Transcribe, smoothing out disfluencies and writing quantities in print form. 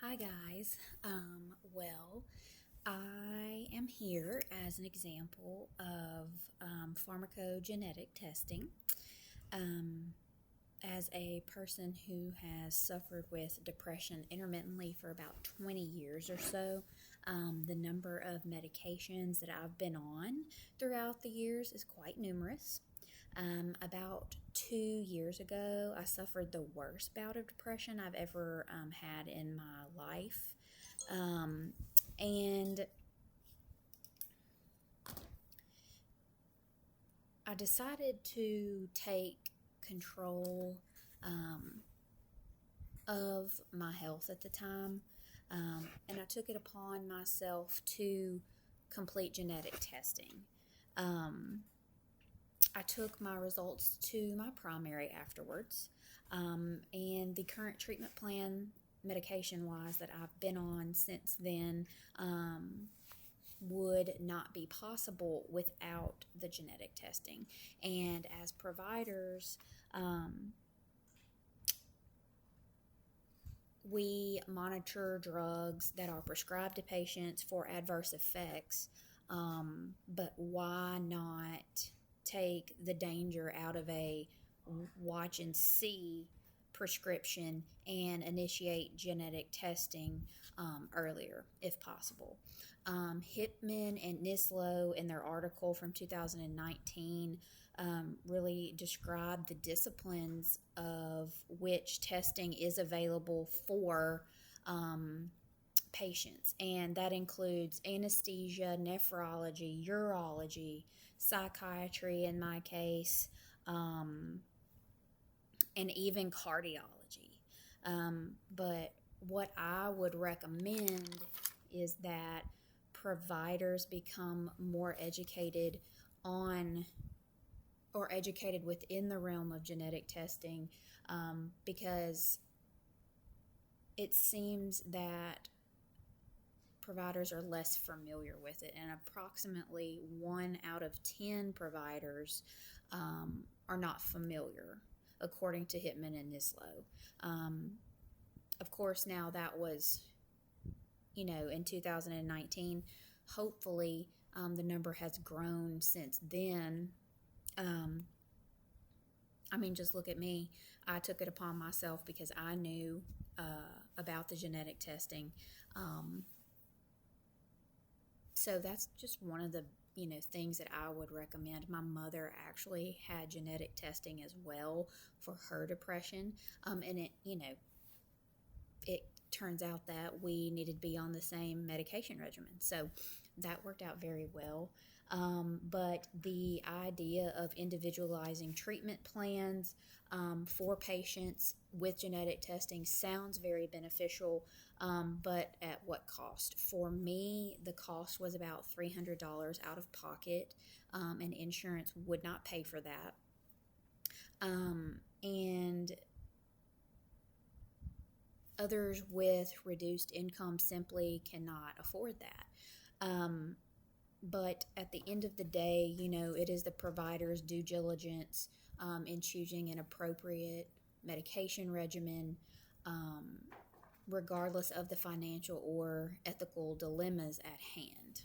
Hi guys. Well, I am here as an example of pharmacogenetic testing. As a person who has suffered with depression intermittently for about 20 years or so, the number of medications that I've been on throughout the years is quite numerous. About 2 years ago, I suffered the worst bout of depression I've ever had in my life. And I decided to take control of my health at the time. And I took it upon myself to complete genetic testing. I took my results to my primary afterwards, and the current treatment plan, medication wise, that I've been on since then would not be possible without the genetic testing. And as providers, we monitor drugs that are prescribed to patients for adverse effects, but why not take the danger out of a watch and see prescription and initiate genetic testing earlier if possible? Hipman and Nislo, in their article from 2019, really described the disciplines of which testing is available for patients, and that includes anesthesia, nephrology, urology, psychiatry in my case, and even cardiology. But what I would recommend is that providers become more educated on or educated within the realm of genetic testing, because it seems that providers are less familiar with it, and approximately 1 out of 10 providers are not familiar, according to Hipman and Nislo. Of course, now that was, in 2019. Hopefully, the number has grown since then. Just look at me. I took it upon myself because I knew about the genetic testing. So that's just one of the things that I would recommend. My mother actually had genetic testing as well for her depression, and it turns out that we needed to be on the same medication regimen. So that worked out very well. But the idea of individualizing treatment plans for patients with genetic testing sounds very beneficial, but at what cost? For me, the cost was about $300 out of pocket, and insurance would not pay for that. And others with reduced income simply cannot afford that. But at the end of the day, it is the provider's due diligence in choosing an appropriate medication regimen, regardless of the financial or ethical dilemmas at hand.